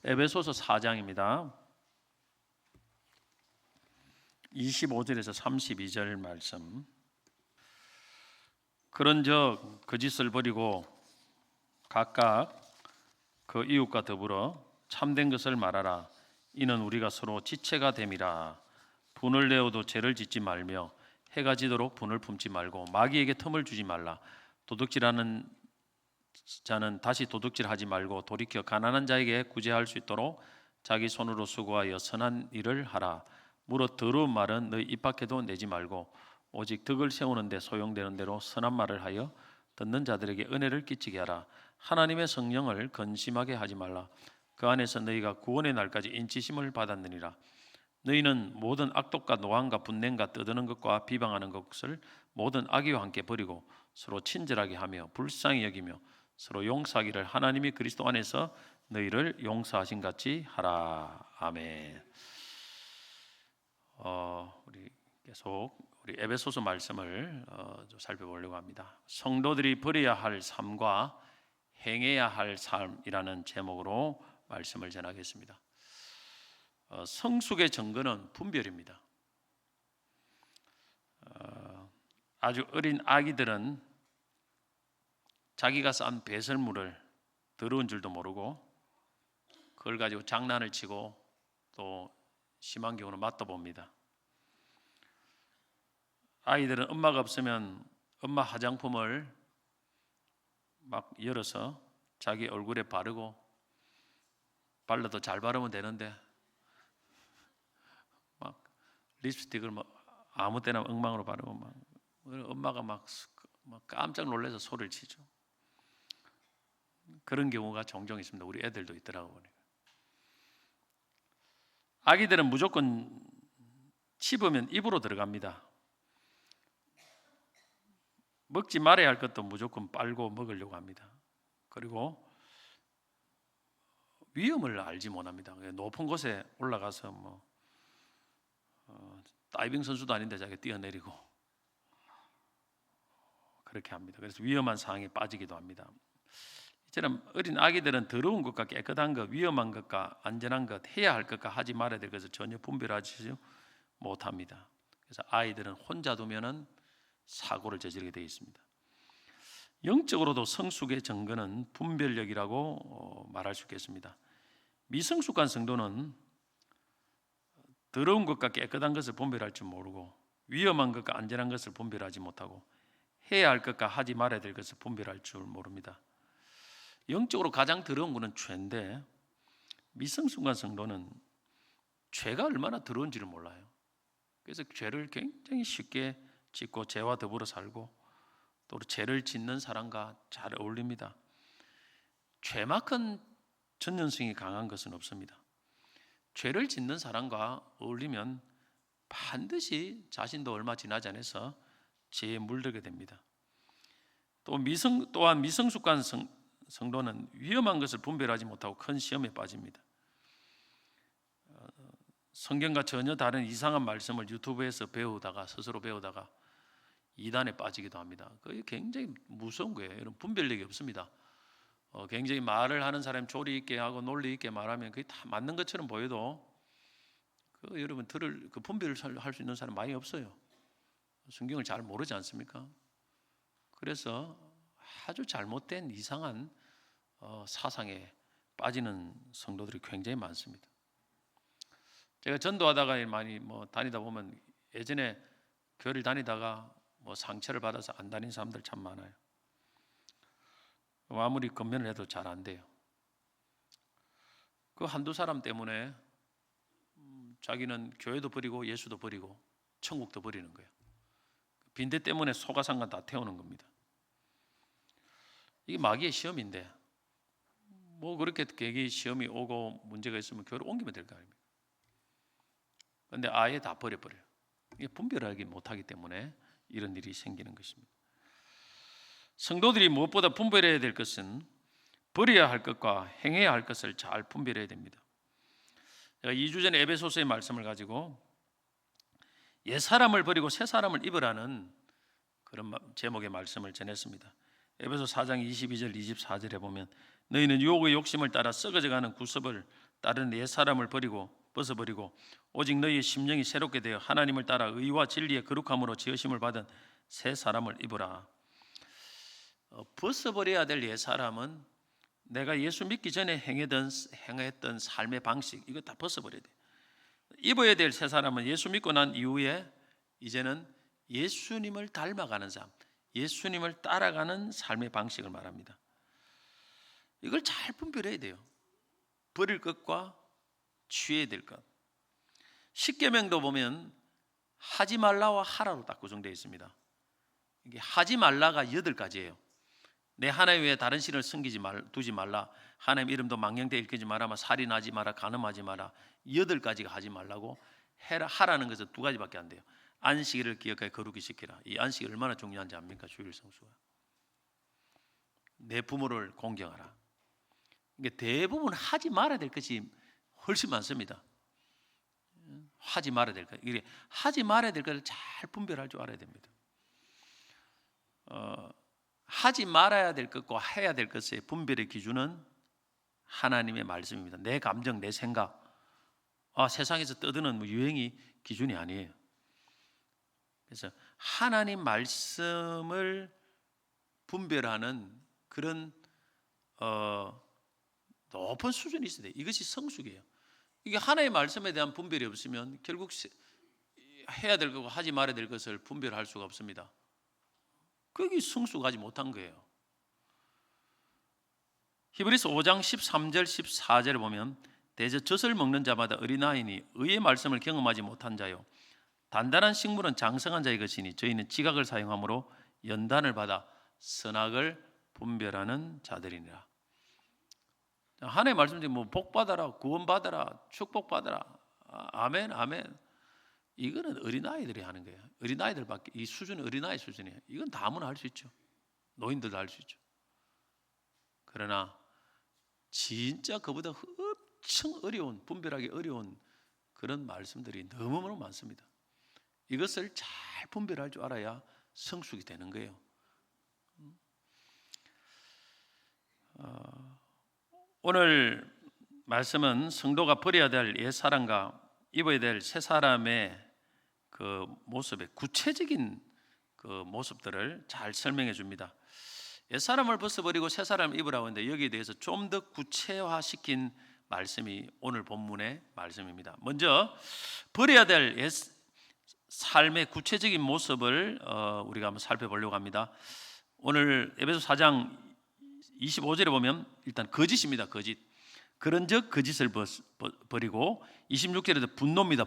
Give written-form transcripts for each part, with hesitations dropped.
에베소서 4장입니다. 25절에서 32절 말씀. 그런즉 그 짓을 버리고 각각 그 이웃과 더불어 참된 것을 말하라. 이는 우리가 서로 지체가 됨이라. 분을 내어도 죄를 짓지 말며 해가 지도록 분을 품지 말고 마귀에게 틈을 주지 말라. 도둑질하는 자는 다시 도둑질하지 말고 돌이켜 가난한 자에게 구제할 수 있도록 자기 손으로 수고하여 선한 일을 하라. 무릇 더러운 말은 너희 입 밖에도 내지 말고 오직 덕을 세우는 데 소용되는 대로 선한 말을 하여 듣는 자들에게 은혜를 끼치게 하라. 하나님의 성령을 근심하게 하지 말라. 그 안에서 너희가 구원의 날까지 인치심을 받았느니라. 너희는 모든 악독과 노함과 분냄과 떠드는 것과 비방하는 것을 모든 악의와 함께 버리고 서로 친절하게 하며 불쌍히 여기며 서로 용서하기를 하나님이 그리스도 안에서 너희를 용서하신 같이 하라. 아멘. 우리 계속 우리 에베소서 말씀을 좀 살펴보려고 합니다. 성도들이 버려야 할 삶과 행해야 할 삶이라는 제목으로 말씀을 전하겠습니다. 성숙의 증거는 분별입니다. 아주 어린 아기들은 자기가 싼 배설물을 더러운 줄도 모르고 그걸 가지고 장난을 치고 또 심한 경우는 맞도 봅니다. 아이들은 엄마가 없으면 엄마 화장품을 막 열어서 자기 얼굴에 바르고 발라도 잘 바르면 되는데 막 립스틱을 막 아무 때나 엉망으로 바르고 막 엄마가 막 깜짝 놀라서 소리를 치죠. 그런 경우가 종종 있습니다. 우리 애들도 있더라고 보니까. 아기들은 무조건 씹으면 입으로 들어갑니다. 먹지 말아야 할 것도 무조건 빨고 먹으려고 합니다. 그리고 위험을 알지 못합니다. 높은 곳에 올라가서 다이빙 선수도 아닌데 자기가 뛰어내리고 그렇게 합니다. 그래서 위험한 상황에 빠지기도 합니다. 이처럼 어린 아기들은 더러운 것과 깨끗한 것, 위험한 것과 안전한 것, 해야 할 것과 하지 말아야 될 것을 전혀 분별하지 못합니다. 그래서 아이들은 혼자 두면은 사고를 저지르게 되어 있습니다. 영적으로도 성숙의 증거는 분별력이라고 말할 수 있겠습니다. 미성숙한 성도는 더러운 것과 깨끗한 것을 분별할 줄 모르고 위험한 것과 안전한 것을 분별하지 못하고 해야 할 것과 하지 말아야 될 것을 분별할 줄 모릅니다. 영적으로 가장 더러운 것은 죄인데 미성숙한 성도는 죄가 얼마나 더러운지를 몰라요. 그래서 죄를 굉장히 쉽게 짓고 죄와 더불어 살고 또 죄를 짓는 사람과 잘 어울립니다. 죄만큼 전념성이 강한 것은 없습니다. 죄를 짓는 사람과 어울리면 반드시 자신도 얼마 지나지 않아서 죄에 물들게 됩니다. 또한 미성숙한 성도는 위험한 것을 분별하지 못하고 큰 시험에 빠집니다. 성경과 전혀 다른 이상한 말씀을 유튜브에서 스스로 배우다가 이단에 빠지기도 합니다. 그게 굉장히 무서운 거예요. 이런 분별력이 없습니다. 굉장히 말을 하는 사람이 조리 있게 하고 논리 있게 말하면 그게 다 맞는 것처럼 보여도 여러분 그 분별을 할 수 있는 사람 많이 없어요. 성경을 잘 모르지 않습니까? 그래서 아주 잘못된 이상한 사상에 빠지는 성도들이 굉장히 많습니다. 제가 전도하다가 많이 다니다 보면 예전에 교회를 다니다가 상처를 받아서 안 다니는 사람들 참 많아요. 아무리 건면을 해도 잘 안 돼요. 그 한두 사람 때문에 자기는 교회도 버리고 예수도 버리고 천국도 버리는 거예요. 빈대 때문에 소가상관 다 태우는 겁니다. 이게 마귀의 시험인데 그렇게 계기 시험이 오고 문제가 있으면 교회를 옮기면 될 거 아닙니까? 그런데 아예 다 버려버려요. 이게 분별하기 못하기 때문에 이런 일이 생기는 것입니다. 성도들이 무엇보다 분별해야 될 것은 버려야 할 것과 행해야 할 것을 잘 분별해야 됩니다. 제가 2주 전에 에베소서의 말씀을 가지고 옛 사람을 버리고 새 사람을 입으라는 그런 제목의 말씀을 전했습니다. 에베소 4장 22절 24절에 보면 너희는 유혹의 욕심을 따라 썩어져가는 구습을 다른 옛 사람을 벗어버리고 오직 너희의 심령이 새롭게 되어 하나님을 따라 의와 진리의 거룩함으로 지으심을 받은 새 사람을 입으라. 벗어버려야 될 옛 사람은 내가 예수 믿기 전에 행했던 삶의 방식, 이거 다 벗어버려야 돼. 입어야 될 새 사람은 예수 믿고 난 이후에 이제는 예수님을 닮아가는 삶, 예수님을 따라가는 삶의 방식을 말합니다. 이걸 잘 분별해야 돼요. 버릴 것과 취해야 될 것. 십계명도 보면 하지 말라와 하라로 딱 구성되어 있습니다. 이게 하지 말라가 8가지예요. 내 하나님 외에 다른 신을 두지 말라. 하나님 이름도 망령되이 일컫지 마라. 살인하지 마라. 간음하지 마라. 8가지가 하지 말라고. 하라는 것은 2가지밖에 안 돼요. 안식일을 기억하여 거룩히 지키라. 이 안식이 얼마나 중요한지 압니까? 주일 성수가. 내 부모를 공경하라. 이게 대부분 하지 말아야 될 것이 훨씬 많습니다. 하지 말아야 될 것. 이게 하지 말아야 될 것을 잘 분별할 줄 알아야 됩니다. 하지 말아야 될 것과 해야 될 것의 분별의 기준은 하나님의 말씀입니다. 내 감정, 내 생각. 세상에서 떠드는 유행이 기준이 아니에요. 그래서 하나님 말씀을 분별하는 그런 높은 수준이 있어야 돼요. 이것이 성숙이에요. 이게 하나님의 말씀에 대한 분별이 없으면 결국 해야 될 것과 하지 말아야 될 것을 분별할 수가 없습니다. 그게 성숙하지 못한 거예요. 히브리서 5장 13절 14절을 보면 대저 젖을 먹는 자마다 어린아이니 의의 말씀을 경험하지 못한 자요 단단한 식물은 장성한 자의 것이니 저희는 지각을 사용함으로 연단을 받아 선악을 분별하는 자들이니라. 하나님의 말씀 중에 복 받아라, 구원 받아라, 축복 받아라, 아멘, 아멘. 이거는 어린아이들이 하는 거예요. 어린아이들밖에, 이 수준은 어린아이 수준이에요. 이건 다 아무나 할 수 있죠. 노인들도 할 수 있죠. 그러나 진짜 그보다 엄청 어려운, 분별하기 어려운 그런 말씀들이 너무너무 많습니다. 이것을 잘 분별할 줄 알아야 성숙이 되는 거예요. 오늘 말씀은 성도가 버려야 될 옛사람과 입어야 될 새사람의 그 모습의 구체적인 그 모습들을 잘 설명해 줍니다. 옛사람을 벗어버리고 새사람을 입으라고 하는데 여기에 대해서 좀 더 구체화시킨 말씀이 오늘 본문의 말씀입니다. 먼저 버려야 될 옛 삶의 구체적인 모습을 우리가 한번 살펴보려고 합니다. 오늘 에베소 4장 25절에 보면 일단 거짓입니다. 거짓. 그런즉 거짓을 버리고 26절에도 분노입니다.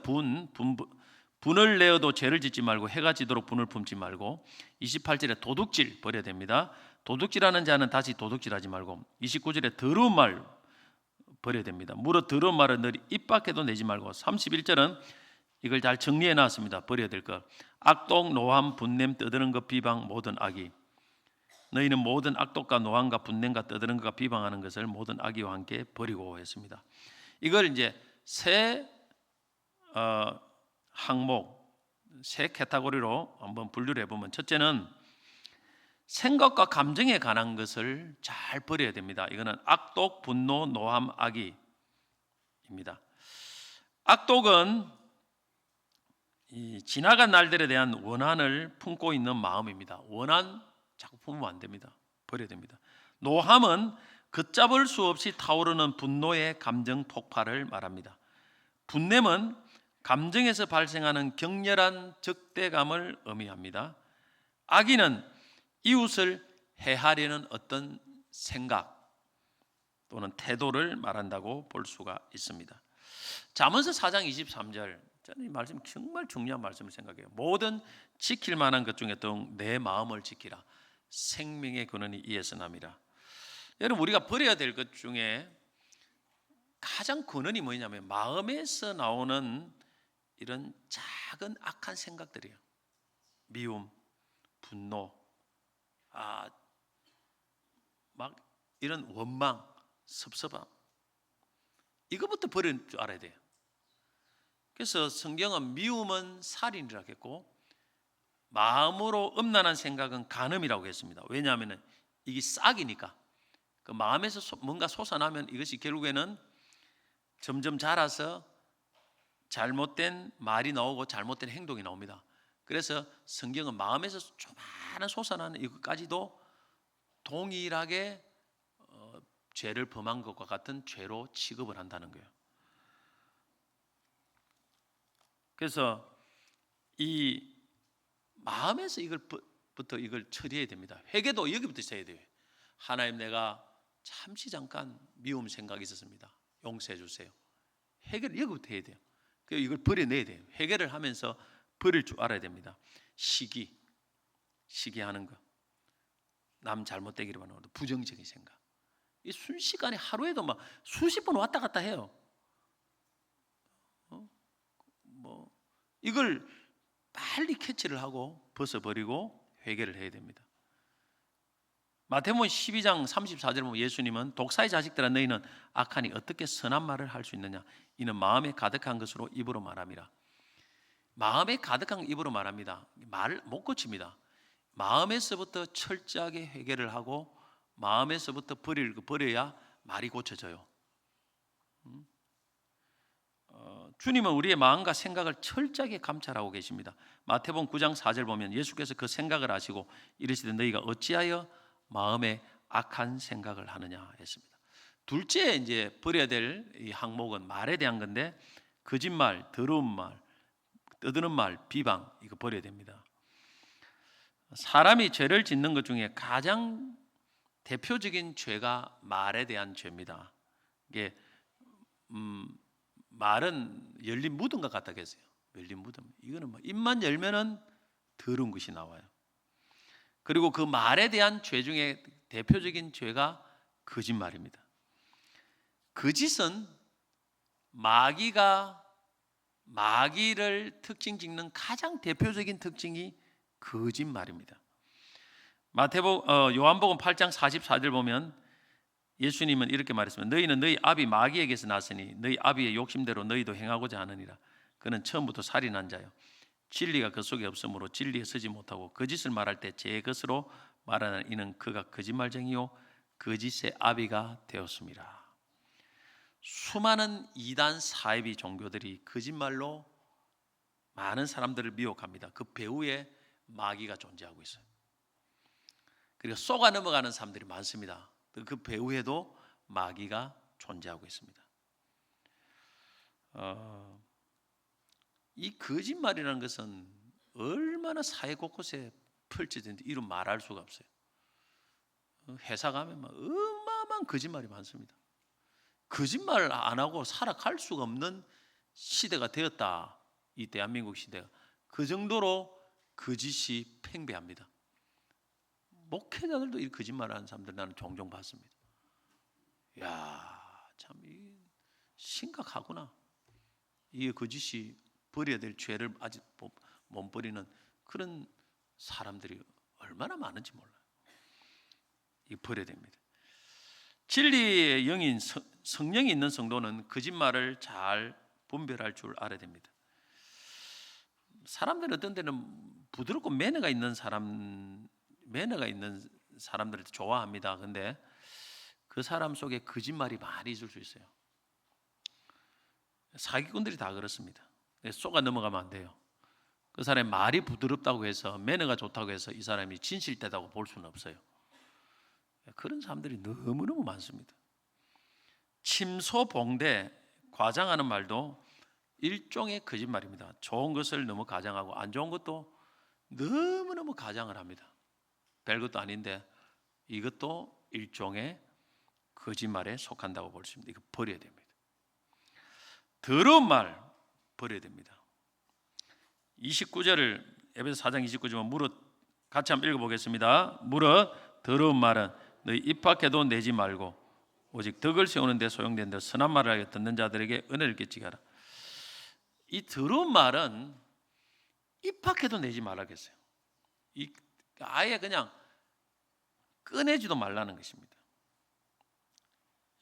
분을 내어도 죄를 짓지 말고 해가 지도록 분을 품지 말고 28절에 도둑질 버려야 됩니다. 도둑질하는 자는 다시 도둑질하지 말고 29절에 더러운 말 버려야 됩니다. 무릇 더러운 말은 늘 입 밖에도 내지 말고 31절은 이걸 잘 정리해 놨습니다. 버려야 될 것. 악독, 노함, 분냄, 떠드는 것, 비방, 모든 악의. 너희는 모든 악독과 노함과 분냄과 떠드는 것과 비방하는 것을 모든 악의와 함께 버리고 했습니다. 이걸 이제 세 항목, 세 카테고리로 한번 분류를 해보면 첫째는 생각과 감정에 관한 것을 잘 버려야 됩니다. 이거는 악독, 분노, 노함, 악의입니다. 악독은 이 지나간 날들에 대한 원한을 품고 있는 마음입니다. 원한 자꾸 품으면 안 됩니다. 버려야 됩니다. 노함은 걷잡을 수 없이 타오르는 분노의 감정 폭발을 말합니다. 분냄은 감정에서 발생하는 격렬한 적대감을 의미합니다. 악의는 이웃을 해하려는 어떤 생각 또는 태도를 말한다고 볼 수가 있습니다. 잠언서 4장 23절, 저는 이 말씀 정말 중요한 말씀을 생각해요. 모든 지킬 만한 것 중에 또 내 마음을 지키라. 생명의 근원이 이에서 남이라. 여러분, 우리가 버려야 될 것 중에 가장 근원이 뭐냐면 마음에서 나오는 이런 작은 악한 생각들이에요. 미움, 분노, 막 이런 원망, 섭섭함, 이것부터 버릴 줄 알아야 돼요. 그래서 성경은 미움은 살인이라고 했고 마음으로 음란한 생각은 간음이라고 했습니다. 왜냐하면 이게 싹이니까 그 마음에서 뭔가 솟아나면 이것이 결국에는 점점 자라서 잘못된 말이 나오고 잘못된 행동이 나옵니다. 그래서 성경은 마음에서 조그마한 솟아나는 이것까지도 동일하게 죄를 범한 것과 같은 죄로 취급을 한다는 거예요. 그래서 이 마음에서 이걸부터 이걸 처리해야 됩니다. 회개도 여기부터 있어야 돼요. 하나님, 내가 잠시 잠깐 미움 생각이 있었습니다. 용서해 주세요. 회개를 여기부터 해야 돼요. 그래서 이걸 버려내야 돼요. 회개를 하면서 버릴 줄 알아야 됩니다. 시기하는 거, 남 잘못되기를 바라는 것도 부정적인 생각. 이 순식간에 하루에도 막 수십 번 왔다 갔다 해요. 이걸 빨리 캐치를 하고 벗어버리고 회개를 해야 됩니다. 마태복음 12장 34절 보면 예수님은 독사의 자식들아 너희는 악하니 어떻게 선한 말을 할 수 있느냐 이는 마음에 가득한 것으로 입으로 말함이라. 마음에 가득한 입으로 말합니다. 말을 못 고칩니다. 마음에서부터 철저하게 회개를 하고 마음에서부터 버려야 말이 고쳐져요. 주님은 우리의 마음과 생각을 철저하게 감찰하고 계십니다. 마태복음 9장 4절 보면 예수께서 그 생각을 아시고 이르시되 너희가 어찌하여 마음에 악한 생각을 하느냐 했습니다. 둘째 이제 버려야 될 이 항목은 말에 대한 건데 거짓말, 더러운 말, 떠드는 말, 비방 이거 버려야 됩니다. 사람이 죄를 짓는 것 중에 가장 대표적인 죄가 말에 대한 죄입니다. 이게 말은 열린 무덤과 같다 했어요. 열린 무덤. 이거는 뭐 입만 열면은 더러운 것이 나와요. 그리고 그 말에 대한 죄 중에 대표적인 죄가 거짓말입니다. 거짓은 마귀를 특징 짓는 가장 대표적인 특징이 거짓말입니다. 요한복음 8장 44절 보면 예수님은 이렇게 말했습니다. 너희는 너희 아비 마귀에게서 났으니 너희 아비의 욕심대로 너희도 행하고자 하느니라. 그는 처음부터 살인한 자요 진리가 그 속에 없으므로 진리에 서지 못하고 거짓을 말할 때 제 것으로 말하는 이는 그가 거짓말쟁이요 거짓의 아비가 되었습니다. 수많은 이단 사이비 종교들이 거짓말로 많은 사람들을 미혹합니다. 그 배후에 마귀가 존재하고 있어요. 그리고 속아 넘어가는 사람들이 많습니다. 그 배후에도 마귀가 존재하고 있습니다. 이 거짓말이라는 것은 얼마나 사회 곳곳에 펼쳐지는지 이루 말할 수가 없어요. 회사 가면 어마어마한 거짓말이 많습니다. 거짓말 안 하고 살아갈 수가 없는 시대가 되었다. 이 대한민국 시대가 그 정도로 거짓이 팽배합니다. 목회자들도 이 거짓말하는 사람들 나는 종종 봤습니다. 야, 참 심각하구나. 이 거짓이 버려야 될 죄를 아직 못 버리는 그런 사람들이 얼마나 많은지 몰라요. 이 버려야 됩니다. 진리의 영인 성령이 있는 성도는 거짓말을 잘 분별할 줄 알아야 됩니다. 사람들은 어떤 때는 부드럽고 매너가 있는 사람들을 좋아합니다. 근데 그 사람 속에 거짓말이 많이 있을 수 있어요. 사기꾼들이 다 그렇습니다. 속아 넘어가면 안 돼요. 그 사람의 말이 부드럽다고 해서 매너가 좋다고 해서 이 사람이 진실되다고 볼 수는 없어요. 그런 사람들이 너무너무 많습니다. 침소봉대, 과장하는 말도 일종의 거짓말입니다. 좋은 것을 너무 과장하고 안 좋은 것도 너무너무 과장을 합니다. 별것도 아닌데 이것도 일종의 거짓말에 속한다고 볼 수 있습니다. 이거 버려야 됩니다. 더러운 말 버려야 됩니다. 29절을 에베소 4장 29절은 무릇 같이 한번 읽어보겠습니다. 무릇 더러운 말은 너희 입 밖에도 내지 말고 오직 덕을 세우는 데 소용된 데 선한 말을 하여 듣는 자들에게 은혜를 끼치게 하라. 이 더러운 말은 입 밖에도 내지 말라겠어요. 아예 그냥 꺼내지도 말라는 것입니다.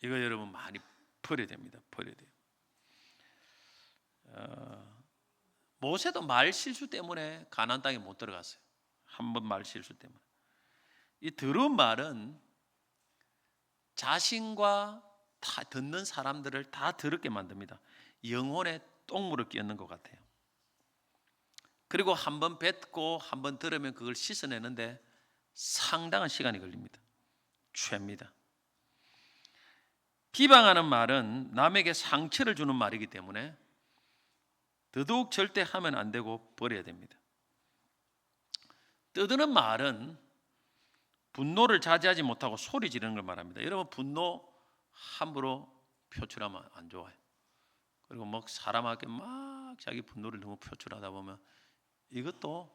이거 여러분 많이 버려야 됩니다. 버려야 돼요. 모세도 말 실수 때문에 가나안 땅에 못 들어갔어요. 한 번 말 실수 때문에. 이 더러운 말은 자신과 다 듣는 사람들을 다 더럽게 만듭니다. 영혼에 똥물을 끼얹는 것 같아요. 그리고 한번 뱉고 한번 들으면 그걸 씻어내는데 상당한 시간이 걸립니다. 죄입니다. 비방하는 말은 남에게 상처를 주는 말이기 때문에 더더욱 절대 하면 안 되고 버려야 됩니다. 떠드는 말은 분노를 자제하지 못하고 소리 지르는 걸 말합니다. 여러분, 분노 함부로 표출하면 안 좋아요. 그리고 막 사람에게 막 자기 분노를 너무 표출하다 보면 이것도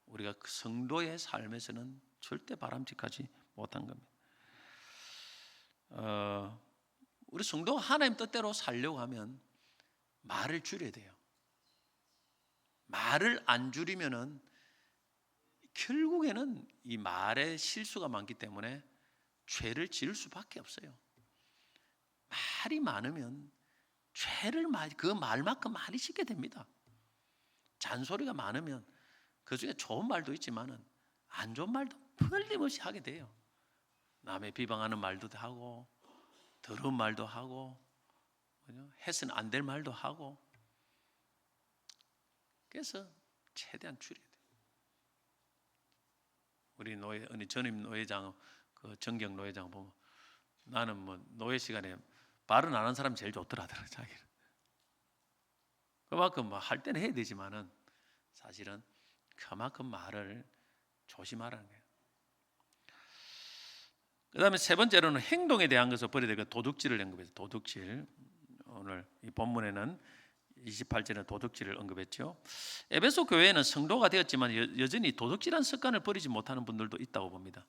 우리가 그 성도의 삶에서는 절대 바람직하지 못한 겁니다. 우리 성도가 하나님 뜻대로 살려고 하면 말을 줄여야 돼요. 말을 안 줄이면은 결국에는 이 말에 실수가 많기 때문에 죄를 지을 수밖에 없어요. 말이 많으면 죄를 그 말만큼 많이 짓게 됩니다. 잔소리가 많으면 그 중에 좋은 말도 있지만은 안 좋은 말도 틀림없이 하게 돼요. 남의 비방하는 말도 하고 더러운 말도 하고 해서는 안 될 말도 하고. 그래서 최대한 줄여야 돼요. 우리 전임 노회장, 그 정경 노회장 보면 나는 뭐 노회 시간에 말은 안 하는 사람이 제일 좋더라고요. 자기는. 그만큼 뭐 할 때는 해야 되지만은 사실은 그만큼 말을 조심하라는 거예요. 그 다음에 세 번째로는 행동에 대한 것을 버려야 되고 도둑질을 언급해서 도둑질. 오늘 이 본문에는 28절에 도둑질을 언급했죠. 에베소 교회에는 성도가 되었지만 여전히 도둑질한 습관을 버리지 못하는 분들도 있다고 봅니다.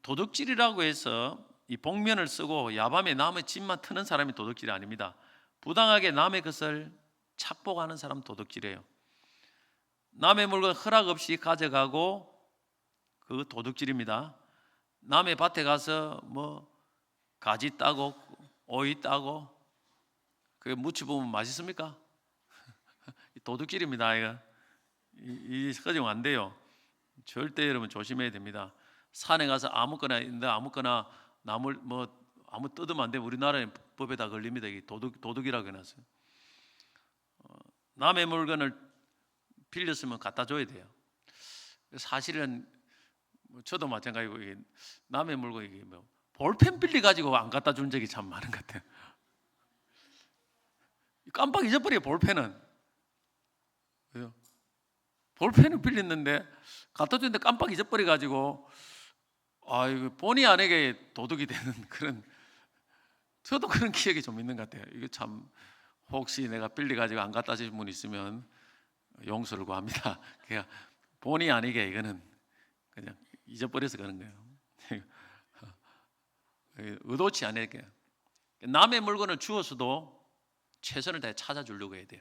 도둑질이라고 해서 이 복면을 쓰고 야밤에 남의 집만 트는 사람이 도둑질이 아닙니다. 부당하게 남의 것을 착복하는 사람 도둑질이에요. 남의 물건 허락 없이 가져가고 그거 도둑질입니다. 남의 밭에 가서 뭐 가지 따고 오이 따고 그게 무치 보면 맛있습니까? 도둑질입니다. 이 가지고 안 돼요. 절대 여러분 조심해야 됩니다. 산에 가서 아무거나 나물 뭐 아무 뜯으면 안 돼. 우리나라의 법에 다 걸립니다. 이게 도둑이라고 해놨어요. 남의 물건을 빌렸으면 갖다 줘야 돼요. 사실은 저도 마찬가지고 남의 물건 이게 뭐 볼펜 빌리 가지고 안 갖다 준 적이 참 많은 것 같아요. 깜빡 잊어버려요. 볼펜은 볼펜을 빌렸는데 갖다 줬는데 깜빡 잊어버려 가지고 이거 본의 아니게 도둑이 되는 그런, 저도 그런 기억이 좀 있는 것 같아요. 이거 참 혹시 내가 빌려 가지고 안 갖다 주신 분 있으면 용서를 구합니다. 그냥 본의 아니게 이거는 그냥 잊어버려서 그런 거예요. 의도치 않게 남의 물건을 주었어도 최선을 다해 찾아주려고 해야 돼요.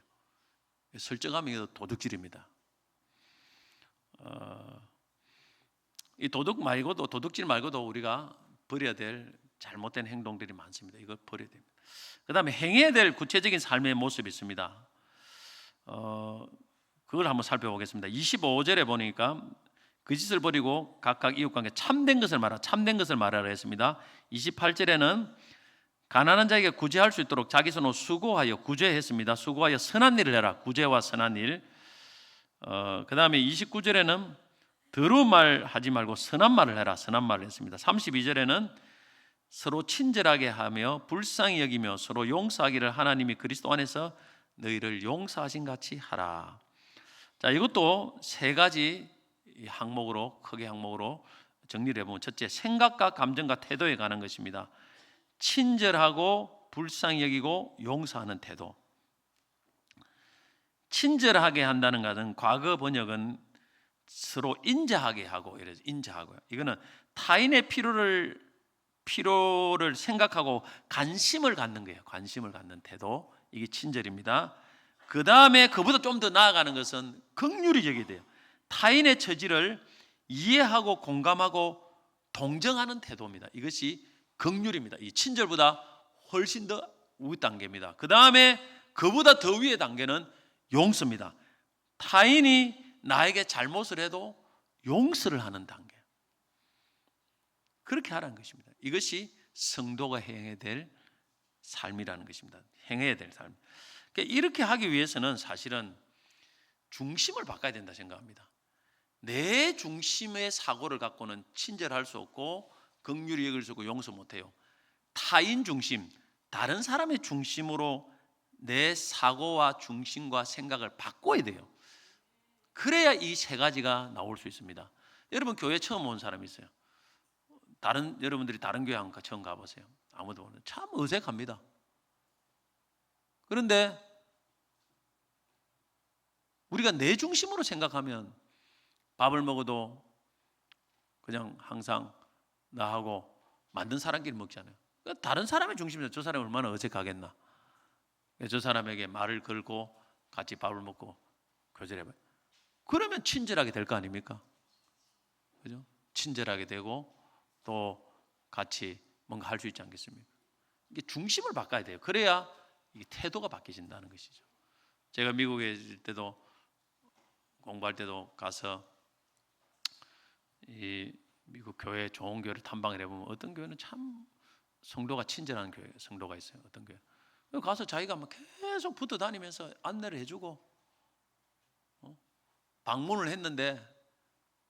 설정하면 도둑질입니다. 이 도둑질 말고도 우리가 버려야 될 잘못된 행동들이 많습니다. 이거 버려야 됩니다. 그 다음에 행해야 될 구체적인 삶의 모습이 있습니다. 그걸 한번 살펴보겠습니다. 25절에 보니까 그 짓을 버리고 각각 이웃관계 참된 것을 말하라 했습니다. 28절에는 가난한 자에게 구제할 수 있도록 자기 손으로 수고하여 구제했습니다. 수고하여 선한 일을 해라. 구제와 선한 일. 그 다음에 29절에는 더러운 말 하지 말고 선한 말을 해라. 선한 말을 했습니다. 32절에는 서로 친절하게 하며 불쌍히 여기며 서로 용서하기를 하나님이 그리스도 안에서 너희를 용서하신 같이 하라. 자, 이것도 세 가지 크게 항목으로 정리를 해보면, 첫째, 생각과 감정과 태도에 관한 것입니다. 친절하고 불쌍히 여기고 용서하는 태도. 친절하게 한다는 것은 과거 번역은 서로 인자하게 하고, 이래서 인자하고요. 이거는 타인의 필요를 생각하고 관심을 갖는 거예요. 관심을 갖는 태도. 이게 친절입니다. 그 다음에 그보다 좀 더 나아가는 것은 긍휼히 여겨야 돼요. 타인의 처지를 이해하고 공감하고 동정하는 태도입니다. 이것이 긍휼입니다. 이 친절보다 훨씬 더 위 단계입니다. 그 다음에 그보다 더 위의 단계는 용서입니다. 타인이 나에게 잘못을 해도 용서를 하는 단계. 그렇게 하라는 것입니다. 이것이 성도가 행해야 될 삶이라는 것입니다. 행해야 될 삶. 그러니까 이렇게 하기 위해서는 사실은 중심을 바꿔야 된다 생각합니다. 내 중심의 사고를 갖고는 친절할 수 없고 긍휼히 여길 수 없고 용서 못해요. 타인 중심, 다른 사람의 중심으로 내 사고와 중심과 생각을 바꿔야 돼요. 그래야 이 세 가지가 나올 수 있습니다. 여러분 교회 처음 온 사람이 있어요. 여러분들이 다른 교회 한번 처음 가보세요. 아무도 모르는 참 어색합니다. 그런데 우리가 내 중심으로 생각하면 밥을 먹어도 그냥 항상 나하고 만든 사람끼리 먹잖아요. 그러니까 다른 사람의 중심에서 저 사람이 얼마나 어색하겠나. 저 사람에게 말을 걸고 같이 밥을 먹고 교제해봐요. 그러면 친절하게 될 거 아닙니까? 그죠? 친절하게 되고 또 같이 뭔가 할 수 있지 않겠습니까? 이게 중심을 바꿔야 돼요. 그래야 이게 태도가 바뀌어진다는 것이죠. 제가 미국에 있을 때도 공부할 때도 가서 이 미국 교회 좋은 교회를 탐방을 해보면 어떤 교회는 참 성도가 친절한 교회 성도가 있어요. 어떤 교회 가서 자기가 막 계속 붙어 다니면서 안내를 해주고 방문을 했는데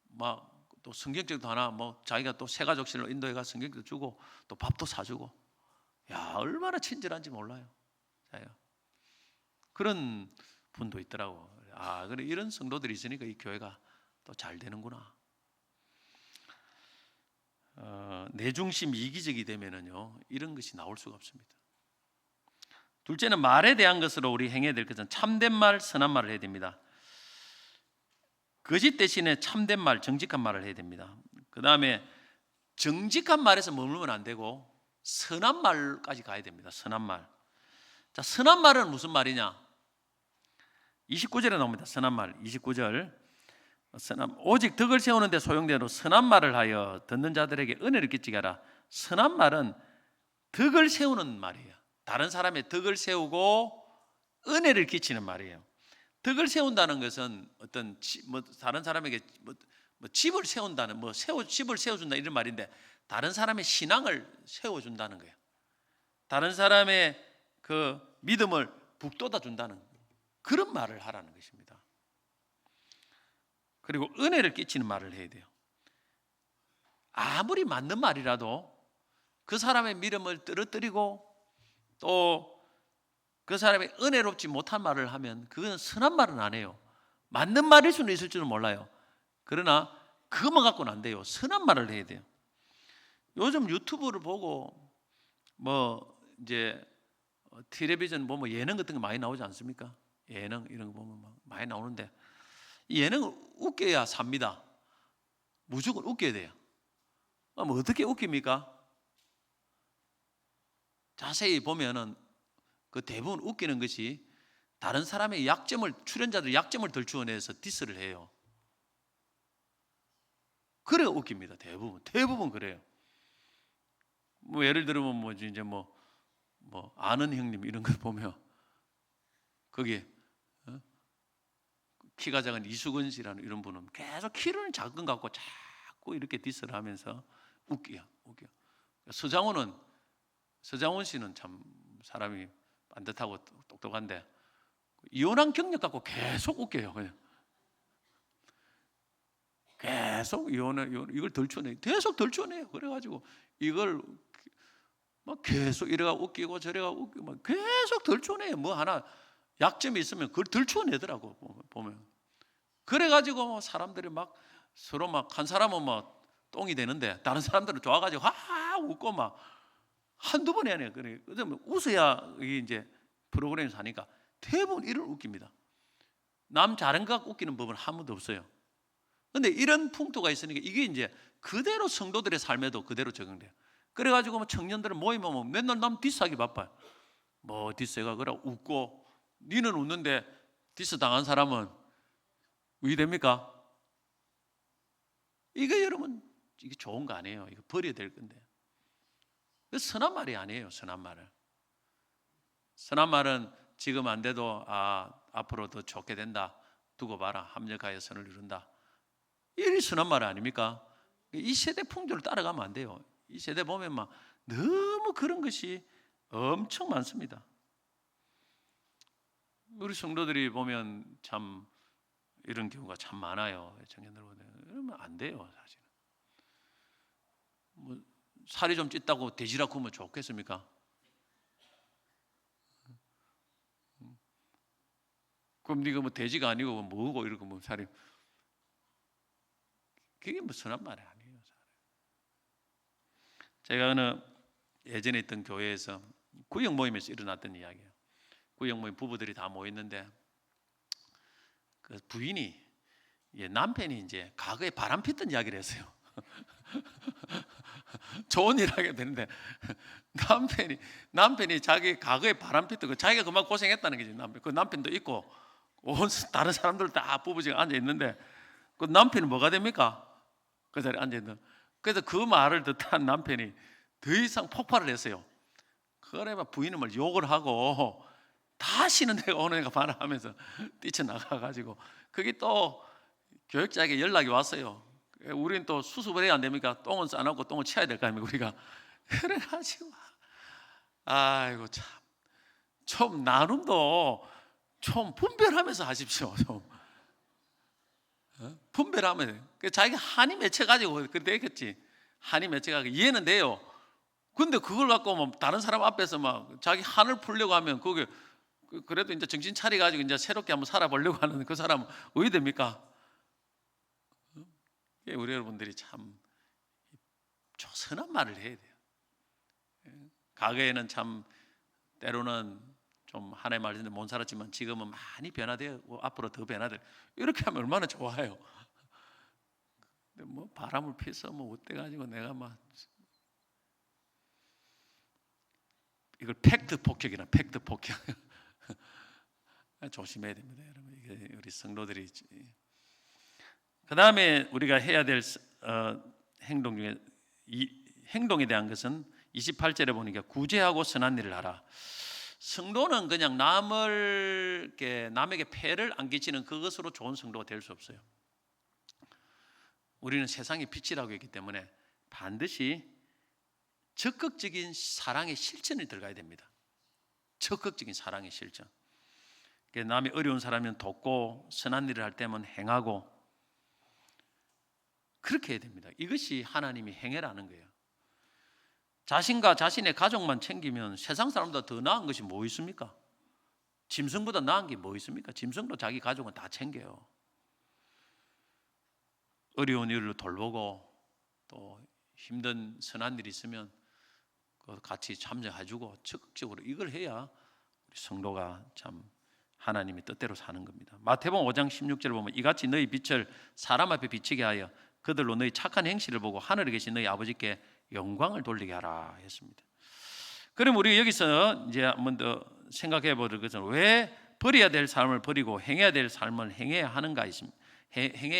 막 또 성경책도 하나 뭐 자기가 또 새 가족실로 인도해 가서 성경도 주고 또 밥도 사주고 야 얼마나 친절한지 몰라요. 자기가. 그런 분도 있더라고. 아 그래 이런 성도들이 있으니까 이 교회가 또 잘 되는구나. 내 중심 이기적이 되면은요 이런 것이 나올 수가 없습니다. 둘째는 말에 대한 것으로 우리 행해야 될 것은 참된 말, 선한 말을 해야 됩니다. 거짓 대신에 참된 말, 정직한 말을 해야 됩니다. 그 다음에 정직한 말에서 머물면 안 되고 선한 말까지 가야 됩니다. 선한 말. 자, 선한 말은 무슨 말이냐? 29절에 나옵니다. 선한 말. 29절. 오직 덕을 세우는 데 소용되도록 선한 말을 하여 듣는 자들에게 은혜를 끼치게 하라. 선한 말은 덕을 세우는 말이에요. 다른 사람의 덕을 세우고 은혜를 끼치는 말이에요. 덕을 세운다는 것은 어떤 다른 사람에게 집을 세운다는 집을 세워준다 이런 말인데 다른 사람의 신앙을 세워준다는 거예요. 다른 사람의 그 믿음을 북돋아 준다는 그런 말을 하라는 것입니다. 그리고 은혜를 끼치는 말을 해야 돼요. 아무리 맞는 말이라도 그 사람의 믿음을 떨어뜨리고 또 그 사람이 은혜롭지 못한 말을 하면 그건 선한 말은 안 해요. 맞는 말일 수는 있을 줄은 몰라요. 그러나 그것만 갖고는 안 돼요. 선한 말을 해야 돼요. 요즘 유튜브를 보고 뭐 이제 텔레비전 보면 예능 같은 거 많이 나오지 않습니까? 예능 이런 거 보면 막 많이 나오는데 이 예능은 웃겨야 삽니다. 무조건 웃겨야 돼요. 뭐 어떻게 웃깁니까? 자세히 보면은 그 대부분 웃기는 것이 다른 사람의 출연자들의 약점을 덜추어내서 디스를 해요. 그래야 웃깁니다. 대부분 그래요. 뭐 예를 들면 뭐 이제 뭐 아는 형님 이런 걸 보면 거기에 키가 작은 이수근 씨라는 이런 분은 계속 키를 작은 것 같고 자꾸 이렇게 디스를 하면서 웃겨요. 서장훈 씨는 참 사람이 반듯하고 똑똑한데 이혼한 경력 갖고 계속 웃겨요. 그냥 계속 이걸 덜쳐내요. 계속 덜쳐내요. 그래가지고 이걸 막 계속 이래가 웃기고 저래가 웃기고 막 계속 덜쳐내요. 뭐 하나 약점이 있으면 그걸 덜쳐내더라고 보면. 그래가지고 사람들이 막 서로 막 한 사람은 막 똥이 되는데 다른 사람들은 좋아가지고 하하 웃고 막 한두 번이 아니에요. 그래 웃어야 이게 이제 프로그램에서 하니까 대부분 이런 웃깁니다. 남 잘한 것 웃기는 법은 아무도 없어요. 그런데 이런 풍토가 있으니까 이게 이제 그대로 성도들의 삶에도 그대로 적용돼요. 그래가지고 뭐 청년들은 모이면 맨날 남 디스하기 바빠요. 뭐 디스가 그래 웃고 니는 웃는데 디스 당한 사람은 왜 됩니까? 이거 여러분 이게 좋은 거 아니에요. 이거 버려야 될 건데. 선한 말이 아니에요. 선한 말은 지금 안 돼도 앞으로 더 좋게 된다. 두고 봐라. 합력하여 선을 이룬다. 이게 선한 말 아닙니까? 이 세대 풍조를 따라가면 안 돼요. 이 세대 보면 막 너무 그런 것이 엄청 많습니다. 우리 성도들이 보면 참 이런 경우가 참 많아요. 청년들 보면 이러면 안 돼요, 사실은. 뭐 살이 좀 찐다고 돼지라 구우면 좋겠습니까? 그럼 네가 뭐 돼지가 아니고 뭐고 이러고 뭐 살이, 그게 뭐 선한 말이 아니에요. 제가 어느 예전에 있던 교회에서 구역 모임에서 일어났던 이야기예요. 구역 모임 부부들이 다 모였는데 그 부인이, 남편이 이제 과거에 바람 피던 이야기를 했어요. 좋은 일 하게 되는데 남편이 자기 과거에 바람 피던 거, 자기가 그만 고생했다는 거지. 그 남편도 있고 온 다른 사람들 다 부부지가 앉아 있는데 그 남편이 뭐가 됩니까? 그 자리에 앉아 있는. 그래서 그 말을 듣던 남편이 더 이상 폭발을 했어요. 그래 막 부인은 말 욕을 하고 다시는 내가 오늘 애가 봐라 하면서 뛰쳐나가가지고, 그게 또 교육자에게 연락이 왔어요. 우리는 또 수습을 해야 안 됩니까? 똥은 싸놓고 똥을 치워야 될 거 아닙니까 우리가. 그래가지고 아이고 참, 좀 나눔도 좀 분별하면서 하십시오. 좀 분별하면 자기가 한이 맺혀가지고 그래 되겠지. 한이 맺혀가지고 이해는 돼요. 근데 그걸 갖고 뭐 다른 사람 앞에서 막 자기 한을 풀려고 하면 그게, 그래도 이제 정신 차려가지고 이제 새롭게 한번 살아보려고 하는 그 사람은 어디 됩니까? 우리 여러분들이 참 선한 말을 해야 돼요. 과거에는 참 때로는 좀 하나의 말씀에 못 살았지만 지금은 많이 변화되고 앞으로 더 변화될, 이렇게 하면 얼마나 좋아요. 근데 뭐 바람을 피서 뭐 어때가지고 내가 막 이걸 팩트 폭격이나 팩트 폭격 조심해야 됩니다, 여러분. 이게 우리 성도들이. 그 다음에 우리가 해야 될 행동 중에 이 행동에 대한 것은 28절에 보니까 구제하고 선한 일을 하라. 성도는 그냥 남에게 폐를 안 끼치는 그것으로 좋은 성도가 될 수 없어요. 우리는 세상의 빛이라고 했기 때문에 반드시 적극적인 사랑의 실천이 들어가야 됩니다. 적극적인 사랑의 실천. 남이 어려운 사람은 돕고 선한 일을 할 때면 행하고, 그렇게 해야 됩니다. 이것이 하나님이 행해라는 거예요. 자신과 자신의 가족만 챙기면 세상 사람보다 더 나은 것이 뭐 있습니까? 짐승보다 나은 게 뭐 있습니까? 짐승도 자기 가족은 다 챙겨요. 어려운 일을 돌보고 또 힘든 선한 일이 있으면 같이 참여해주고 적극적으로 이걸 해야 우리 성도가 참 하나님의 뜻대로 사는 겁니다. 마태복음 5장 16절을 보면 이같이 너희 빛을 사람 앞에 비치게 하여 그들로 너희 착한 행실을 보고 하늘에 계신 너희 아버지께 영광을 돌리게 하라 했습니다. 그럼 우리 여기서 이제 한번 더 생각해 볼 것은 왜 버려야 될 삶을 버리고 행해야 될 삶을 행해야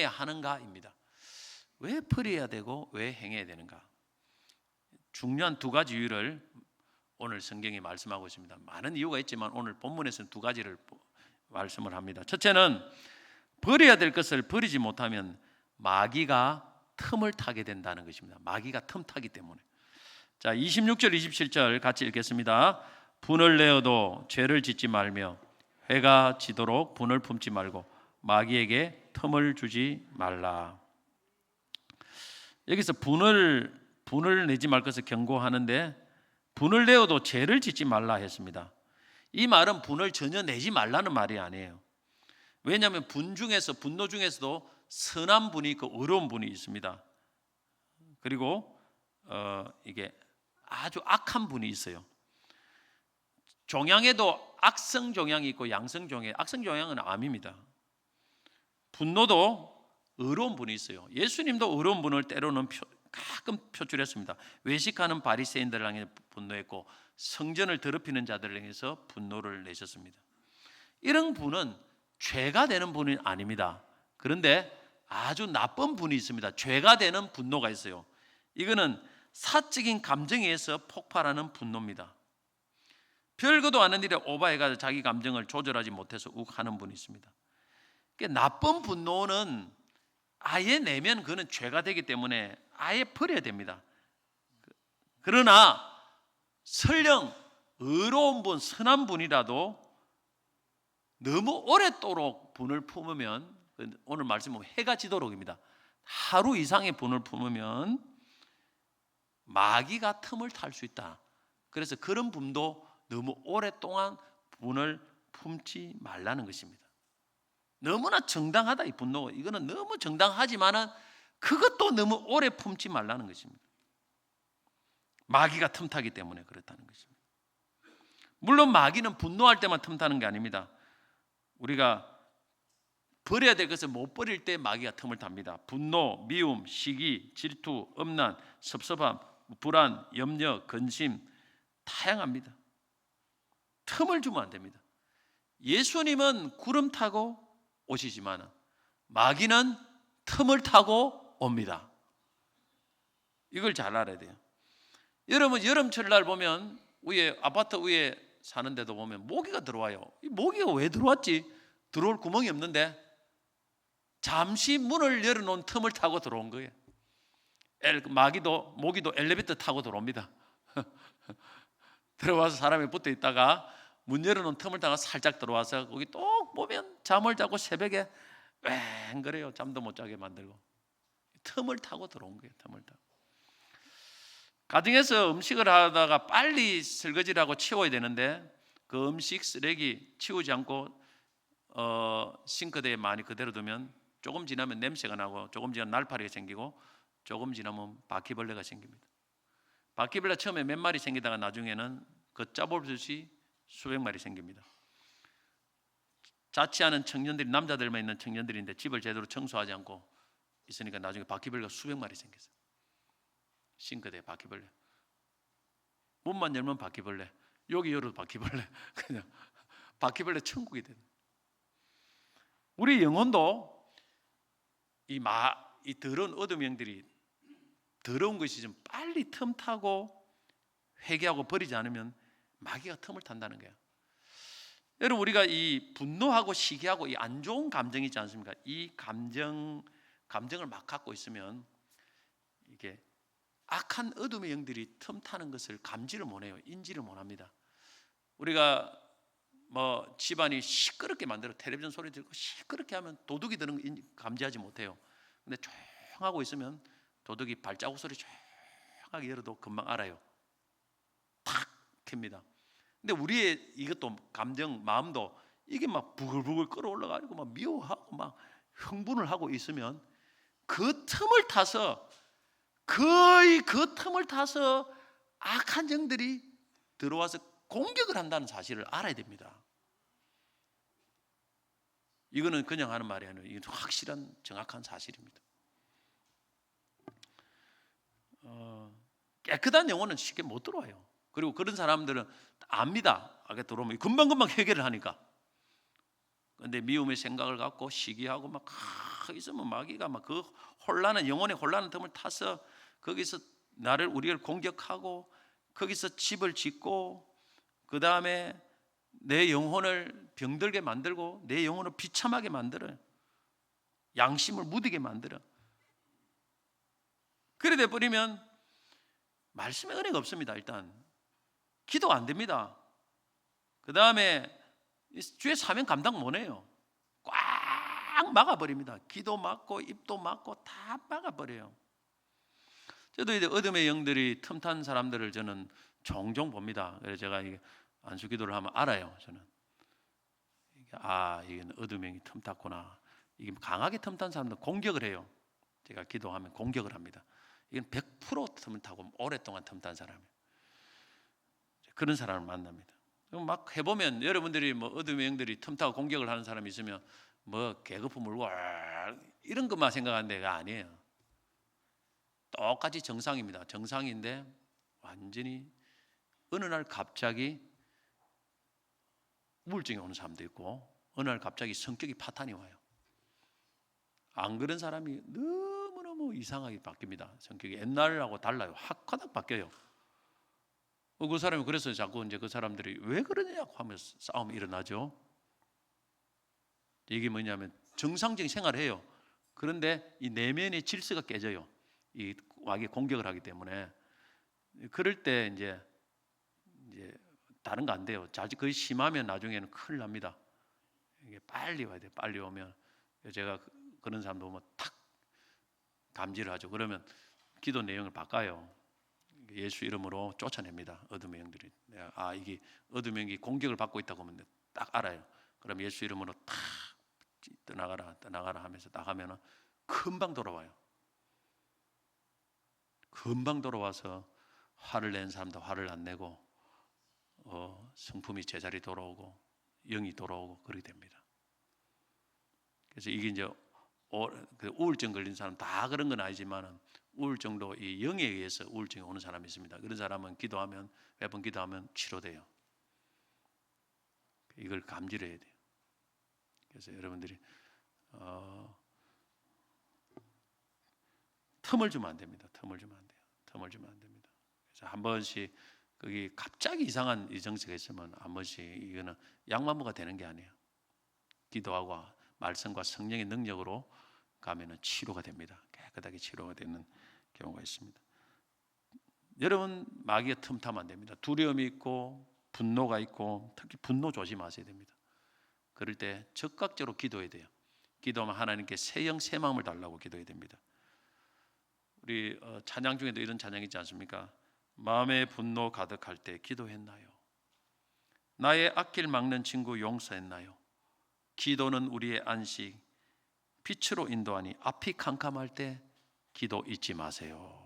하는가입니다. 왜 버려야 되고 왜 행해야 되는가? 중요한 두 가지 이유를 오늘 성경이 말씀하고 있습니다. 많은 이유가 있지만 오늘 본문에서는 두 가지를 말씀을 합니다. 첫째는 버려야 될 것을 버리지 못하면 마귀가 틈을 타게 된다는 것입니다. 마귀가 틈 타기 때문에. 자, 26절 27절 같이 읽겠습니다. 분을 내어도 죄를 짓지 말며 회가 지도록 분을 품지 말고 마귀에게 틈을 주지 말라. 여기서 분을 내지 말 것을 경고하는데, 분을 내어도 죄를 짓지 말라 했습니다. 이 말은 분을 전혀 내지 말라는 말이 아니에요. 왜냐하면 분노 중에서도 선한 분이 있고 의로운 분이 있습니다. 그리고 이게 아주 악한 분이 있어요. 종양에도 악성 종양이 있고 양성 종양. 악성 종양은 암입니다. 분노도 의로운 분이 있어요. 예수님도 의로운 분을 때로는 가끔 표출했습니다. 외식하는 바리새인들을 향해 분노했고 성전을 더럽히는 자들을 향해서 분노를 내셨습니다. 이런 분은 죄가 되는 분이 아닙니다. 그런데 아주 나쁜 분이 있습니다. 죄가 되는 분노가 있어요. 이거는 사적인 감정에 의해서 폭발하는 분노입니다. 별거도 아닌 일에 오버해가지고 자기 감정을 조절하지 못해서 욱하는 분이 있습니다. 그러니까 나쁜 분노는 아예 내면 그는 죄가 되기 때문에 아예 버려야 됩니다. 그러나 설령 의로운 분, 선한 분이라도 너무 오랫도록 분을 품으면, 오늘 말씀 보면 해가 지도록입니다. 하루 이상의 분을 품으면 마귀가 틈을 탈 수 있다. 그래서 그런 분도 너무 오랫동안 분을 품지 말라는 것입니다. 너무나 정당하다, 이 분노. 이거는 너무 정당하지만은 그것도 너무 오래 품지 말라는 것입니다. 마귀가 틈타기 때문에 그렇다는 것입니다. 물론 마귀는 분노할 때만 틈타는 게 아닙니다. 우리가 버려야 될 것을 못 버릴 때 마귀가 틈을 탑니다. 분노, 미움, 시기, 질투, 엄난, 섭섭함, 불안, 염려, 근심, 다양합니다. 틈을 주면 안 됩니다. 예수님은 구름 타고 오시지만 마귀는 틈을 타고 옵니다. 이걸 잘 알아야 돼요. 여러분, 여름철 날 보면 위에 아파트 위에 사는데도 보면 모기가 들어와요. 이 모기가 왜 들어왔지? 들어올 구멍이 없는데 잠시 문을 열어놓은 틈을 타고 들어온 거예요. 모기도 엘리베이터 타고 들어옵니다. 들어와서 사람이 붙어 있다가 문 열어놓은 틈을 타고 살짝 들어와서 거기 똑 보면 잠을 자고 새벽에 왱 그래요. 잠도 못 자게 만들고. 틈을 타고 들어온 거예요. 틈을 타고. 가정에서 음식을 하다가 빨리 설거지를 하고 치워야 되는데 그 음식 쓰레기 치우지 않고 싱크대에 많이 그대로 두면 조금 지나면 냄새가 나고 조금 지나면 날파리가 생기고 조금 지나면 바퀴벌레가 생깁니다. 바퀴벌레 처음에 몇 마리 생기다가 나중에는 걷잡을듯이 수백 마리 생깁니다. 자취하는 청년들이, 남자들만 있는 청년들인데 집을 제대로 청소하지 않고 있으니까 나중에 바퀴벌레가 수백 마리 생겼어요. 싱크대에 바퀴벌레. 문만 열면 바퀴벌레. 여기 열어도 바퀴벌레. 그냥 바퀴벌레 천국이 되는. 우리 영혼도 이 더러운 어둠의 영들이 더러운 것이 좀 빨리 틈타고 회개하고 버리지 않으면 마귀가 틈을 탄다는 거예요. 여러분, 우리가 이 분노하고 시기하고 이 안 좋은 감정이 있지 않습니까? 이 감정을 막 갖고 있으면 이게 악한 어둠의 영들이 틈타는 것을 감지를 못해요. 인지를 못합니다. 우리가 뭐 집안이 시끄럽게 만들어 텔레비전 소리 들고 시끄럽게 하면 도둑이 드는 거 감지하지 못해요. 근데 조용하고 있으면 도둑이 발자국 소리 조용하게 열어도 금방 알아요. 탁 켭니다. 근데 우리의 이것도 감정, 마음도 이게 막 부글부글 끓어올라가지고 막 미워하고 막 흥분을 하고 있으면 그 틈을 타서 거의 그 틈을 타서 악한 영들이 들어와서 공격을 한다는 사실을 알아야 됩니다. 이거는 그냥 하는 말이 아니에요. 이건 확실한 정확한 사실입니다. 깨끗한 영혼은 쉽게 못 들어와요. 그리고 그런 사람들은 압니다. 악에 들어오면 금방금방 해결을 하니까. 그런데 미움의 생각을 갖고 시기하고 막 있으면 마귀가 막 그 혼란한 영혼의 혼란한 틈을 타서 거기서 우리를 공격하고 거기서 집을 짓고 그 다음에 내 영혼을 병들게 만들고 내 영혼을 비참하게 만들어요. 양심을 무디게 만들어. 그래 돼버리면 말씀의 은혜가 없습니다. 일단 기도 안 됩니다. 그 다음에 주의 사명 감당 못해요. 꽉 막아버립니다. 귀도 막고 입도 막고 다 막아버려요. 저도 이제 어둠의 영들이 틈탄 사람들을 저는 종종 봅니다. 그래서 제가 이게 안수기도를 하면 알아요. 저는 이게 어둠의 영이 틈탔구나. 이게 강하게 틈탄 사람들 공격을 해요. 제가 기도하면 공격을 합니다. 이건 100% 틈을 타고 오랫동안 틈탄 사람이에요. 그런 사람을 만납니다. 막 해보면 여러분들이 뭐 어둠의 영들이 틈타고 공격을 하는 사람이 있으면 뭐 개거품 물고 이런 것만 생각하는 데가 아니에요. 똑같이 정상입니다. 정상인데 완전히 어느 날 갑자기 우울증이 오는 사람도 있고 어느 날 갑자기 성격이 파탄이 와요. 안 그런 사람이 너무너무 이상하게 바뀝니다. 성격이 옛날하고 달라요. 확 바뀌어요. 그 사람이 그래서 자꾸 이제 그 사람들이 왜 그러냐고 하면서 싸움이 일어나죠. 이게 뭐냐면 정상적인 생활을 해요. 그런데 이 내면의 질서가 깨져요. 이 마귀 공격을 하기 때문에. 그럴 때 이제 다른 거 안 돼요. 거의 심하면 나중에는 큰일 납니다. 이게 빨리 와야 돼요. 빨리 오면 제가 그런 사람도 보면 탁 감지를 하죠. 그러면 기도 내용을 바꿔요. 예수 이름으로 쫓아냅니다. 어둠의 영들이. 이게 어둠의 영이 공격을 받고 있다고 하면 딱 알아요. 그럼 예수 이름으로 탁 떠나가라 하면서 딱 하면은 금방 돌아와요. 금방 돌아와서 화를 낸 사람도 화를 안 내고 성품이 제자리 돌아오고 영이 돌아오고 그렇게 됩니다. 그래서 이게 이제 우울증 걸린 사람 다 그런 건 아니지만 우울증도 이 영에 의해서 우울증이 오는 사람이 있습니다. 그런 사람은 기도하면 몇 번 기도하면 치료돼요. 이걸 감지를 해야 돼요. 그래서 여러분들이 틈을 주면 안 됩니다. 틈을 주면 안 돼요. 틈을 주면 안 됩니다. 그래서 한 번씩 거기 갑자기 이상한 이정세가 있으면 한 번씩 이거는 양마무가 되는 게 아니에요. 기도하고 말씀과 성령의 능력으로 가면은 치료가 됩니다. 깨끗하게 치료가 되는 경우가 있습니다. 여러분 마귀가 틈타면 안 됩니다. 두려움이 있고 분노가 있고 특히 분노 조심하셔야 됩니다. 그럴 때 적극적으로 기도해야 돼요. 기도하면 하나님께 새 영 새 마음을 달라고 기도해야 됩니다. 우리 찬양 중에도 이런 찬양이 있지 않습니까? 마음의 분노 가득할 때 기도했나요? 나의 앞길 막는 친구 용서했나요? 기도는 우리의 안식, 빛으로 인도하니 앞이 캄캄할 때 기도 잊지 마세요.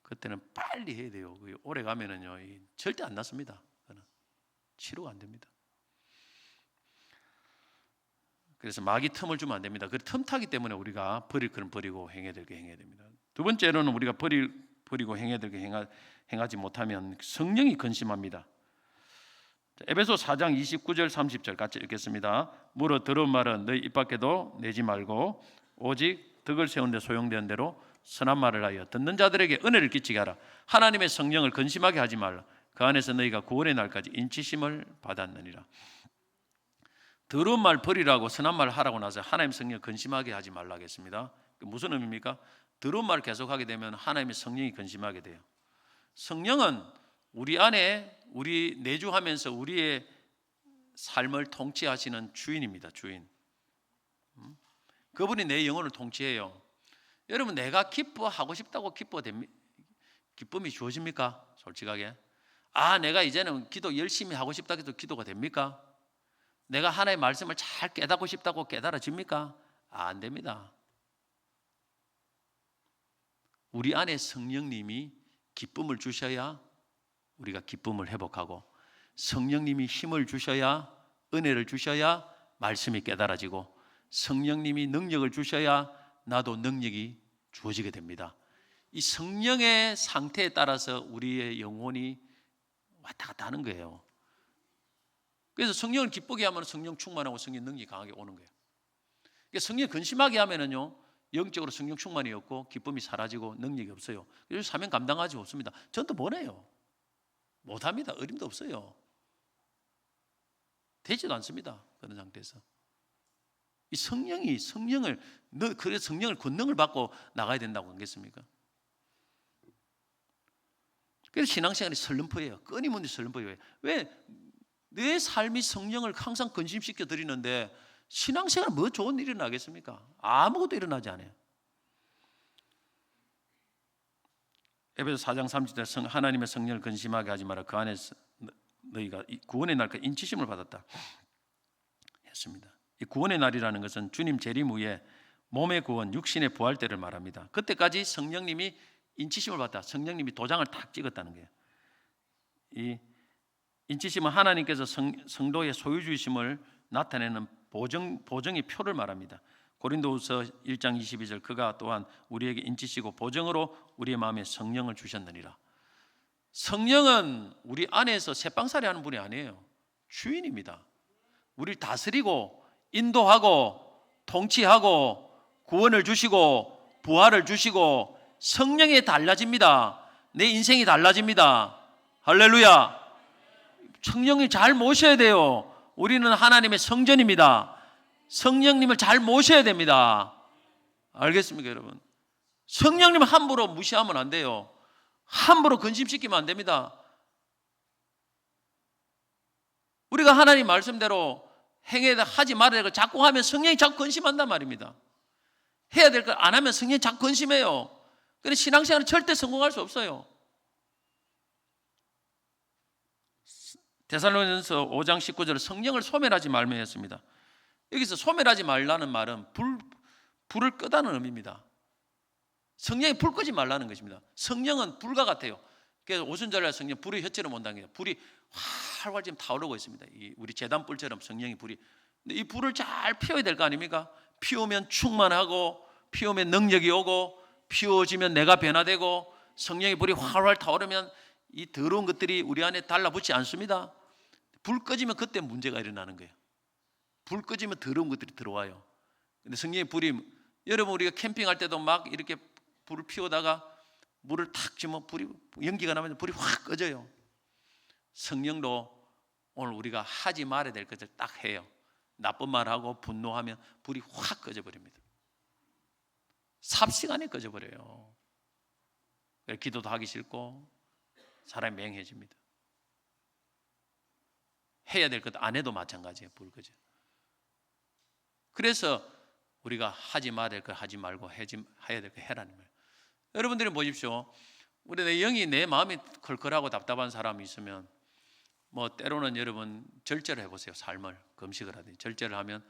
그때는 빨리 해야 돼요. 오래 가면은요 절대 안 낫습니다. 치료가 안 됩니다. 그래서 마귀 틈을 주면 안 됩니다. 그 틈타기 때문에 우리가 버릴 거는 버리고 행해야 될 게 행해야 됩니다. 두 번째로는 우리가 버리고 행해야 될 게 행하지 못하면 성령이 근심합니다. 에베소 4장 29절 30절 같이 읽겠습니다. 물어 들은 말은 너희 입 밖에도 내지 말고 오직 덕을 세운 데 소용되는 대로 선한 말을 하여 듣는 자들에게 은혜를 끼치게 하라. 하나님의 성령을 근심하게 하지 말라. 그 안에서 너희가 구원의 날까지 인치심을 받았느니라. 더러운 말 버리라고 선한 말 하라고 나서 하나님의 성령을 근심하게 하지 말라 하겠습니다. 무슨 의미입니까? 더러운 말을 계속하게 되면 하나님의 성령이 근심하게 돼요. 성령은 우리 안에 우리 내주하면서 우리의 삶을 통치하시는 주인입니다. 주인. 그분이 내 영혼을 통치해요. 여러분 내가 기뻐하고 싶다고 기쁨이 주어집니까? 솔직하게. 내가 이제는 기도 열심히 하고 싶다 해도 기도가 됩니까? 내가 하나님의 말씀을 잘 깨닫고 싶다고 깨달아집니까? 안 됩니다. 우리 안에 성령님이 기쁨을 주셔야 우리가 기쁨을 회복하고 성령님이 힘을 주셔야 은혜를 주셔야 말씀이 깨달아지고 성령님이 능력을 주셔야 나도 능력이 주어지게 됩니다. 이 성령의 상태에 따라서 우리의 영혼이 왔다 갔다 하는 거예요. 그래서 성령을 기쁘게 하면 성령 충만하고 성령 능력이 강하게 오는 거예요. 그러니까 성령 근심하게 하면은요 영적으로 성령 충만이 없고 기쁨이 사라지고 능력이 없어요. 그래서 사명 감당하지 못습니다. 전도 못해요. 못합니다. 어림도 없어요. 되지도 않습니다. 그런 상태에서 이 그래서 성령을 권능을 받고 나가야 된다고 하겠습니까? 그래서 신앙생활이 설렁퍼예요. 끊임없는 설렁퍼예요. 왜? 내 삶이 성령을 항상 근심시켜 드리는데 신앙생활 뭐 좋은 일이 나겠습니까? 아무것도 일어나지 않아요. 에베소 4장 30절 하나님의 성령을 근심하게 하지 마라. 그 안에서 너희가 구원의 날까지 인치심을 받았다 했습니다. 이 구원의 날이라는 것은 주님 재림 후에 몸의 구원, 육신의 부활 때를 말합니다. 그때까지 성령님이 인치심을 받다. 성령님이 도장을 탁 찍었다는 거예요. 이 인치심은 하나님께서 성도의 소유주의심을 나타내는 보정의 표를 말합니다. 고린도후서 1장 22절 그가 또한 우리에게 인치시고 보정으로 우리의 마음에 성령을 주셨느니라. 성령은 우리 안에서 새빵살이 하는 분이 아니에요. 주인입니다. 우리를 다스리고 인도하고 통치하고 구원을 주시고 부활을 주시고 성령이 달라집니다. 내 인생이 달라집니다. 할렐루야. 성령을 잘 모셔야 돼요. 우리는 하나님의 성전입니다. 성령님을 잘 모셔야 됩니다. 알겠습니까, 여러분? 성령님을 함부로 무시하면 안 돼요. 함부로 근심시키면 안 됩니다. 우리가 하나님 말씀대로 행해야 하지 말아야 될 걸 자꾸 하면 성령이 자꾸 근심한단 말입니다. 해야 될 걸 안 하면 성령이 자꾸 근심해요. 그래서 신앙생활은 절대 성공할 수 없어요. 데살로니가서 5장 19절 성령을 소멸하지 말며 했습니다. 여기서 소멸하지 말라는 말은 불을 끄다는 의미입니다. 성령이 불 끄지 말라는 것입니다. 성령은 불과 같아요. 그래서 오순절날 성령 불이 혀처럼 온다는 거예요. 불이 활활 지금 타오르고 있습니다. 우리 제단불처럼 성령이 불이. 근데 이 불을 잘 피워야 될 거 아닙니까? 피우면 충만하고, 피우면 능력이 오고, 피워지면 내가 변화되고, 성령의 불이 활활 타오르면 이 더러운 것들이 우리 안에 달라붙지 않습니다. 불 꺼지면 그때 문제가 일어나는 거예요. 불 꺼지면 더러운 것들이 들어와요. 근데 성령의 불이, 여러분 우리가 캠핑할 때도 막 이렇게 불을 피우다가 물을 탁 주면 불이, 연기가 나면 불이 확 꺼져요. 성령도 오늘 우리가 하지 말아야 될 것을 딱 해요. 나쁜 말하고 분노하면 불이 확 꺼져버립니다. 삽시간에 꺼져버려요. 기도도 하기 싫고 사람이 맹해집니다. 해야 될 것 안 해도 마찬가지예요. 불 꺼져. 그래서 우리가 하지 말아야 될 거 하지 말고 해야 될 거 해라는 거예요. 여러분들이 보십시오. 우리 내 영이 내 마음이 컬컬하고 답답한 사람이 있으면 뭐 때로는 여러분 절제를 해보세요. 삶을 금식을 하든지 절제를 하면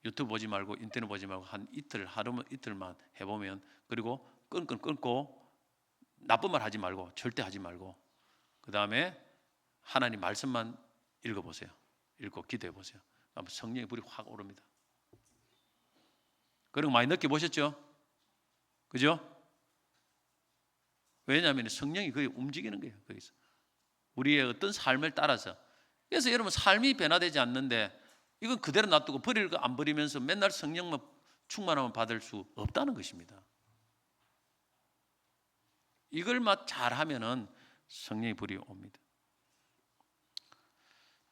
유튜브 보지 말고 인터넷 보지 말고 한 이틀 하루만 이틀만 해보면, 그리고 끈끈 끊고 나쁜 말 하지 말고 절대 하지 말고 그 다음에 하나님 말씀만 읽어보세요. 읽고 기도해보세요. 그러면 성령의 불이 확 오릅니다. 그런 거 많이 느껴보셨죠? 그죠? 왜냐하면 성령이 거기 움직이는 거예요. 거기서 우리의 어떤 삶을 따라서. 그래서 여러분 삶이 변화되지 않는데 이건 그대로 놔두고 버릴 거 안 버리면서 맨날 성령만 충만하면 받을 수 없다는 것입니다. 이걸만 잘하면은 성령의 불이 옵니다.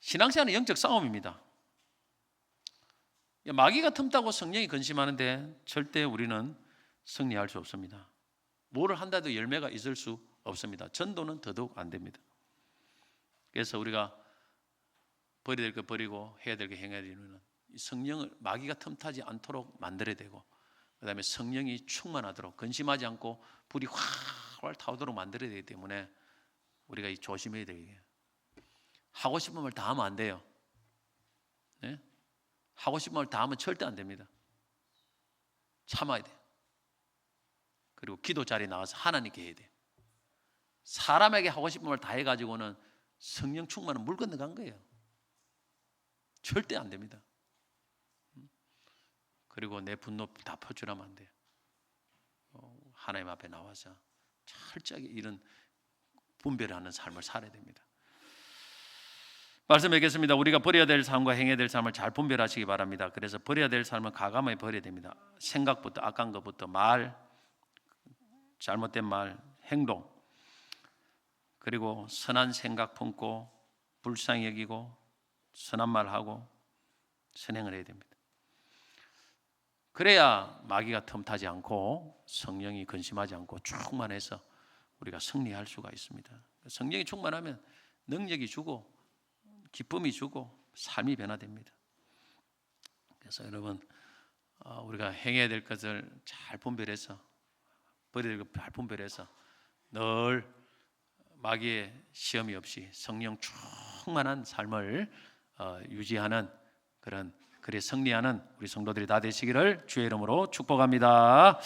신앙생활은 영적 싸움입니다. 마귀가 틈타고 성령이 근심하는데 절대 우리는 승리할 수 없습니다. 뭐를 한다도 열매가 있을 수 없습니다. 전도는 더더욱 안 됩니다. 그래서 우리가 버려야 될 거 버리고 해야 될 거 행해야 되는 성령을 마귀가 틈타지 않도록 만들어야 되고, 그 다음에 성령이 충만하도록 근심하지 않고 불이 활활 타오도록 만들어야 되기 때문에 우리가 조심해야 되게. 하고 싶은 말 다 하면 안 돼요. 네? 하고 싶은 말 다 하면 절대 안 됩니다. 참아야 돼요. 그리고 기도 자리에 나와서 하나님께 해야 돼요. 사람에게 하고 싶은 말 다 해가지고는 성령 충만은 물 건너간 거예요. 절대 안 됩니다. 그리고 내 분노 다 표출하면 안 돼요. 하나님 앞에 나와서 철저하게 이런 분별하는 삶을 살아야 됩니다. 말씀 뵙겠습니다. 우리가 버려야 될 삶과 행해야 될 삶을 잘 분별하시기 바랍니다. 그래서 버려야 될 삶은 과감하게 버려야 됩니다. 생각부터, 악한 것부터, 말, 잘못된 말, 행동, 그리고 선한 생각 품고 불쌍히 여기고 선한 말하고 선행을 해야 됩니다. 그래야 마귀가 틈타지 않고 성령이 근심하지 않고 충만해서 우리가 승리할 수가 있습니다. 성령이 충만하면 능력이 주고 기쁨이 주고 삶이 변화됩니다. 그래서 여러분 우리가 행해야 될 것을 잘 분별해서 버려야 될 것 잘 분별해서 늘 마귀의 시험이 없이 성령 충만한 삶을 유지하는 그래 승리하는 우리 성도들이 다 되시기를 주의 이름으로 축복합니다.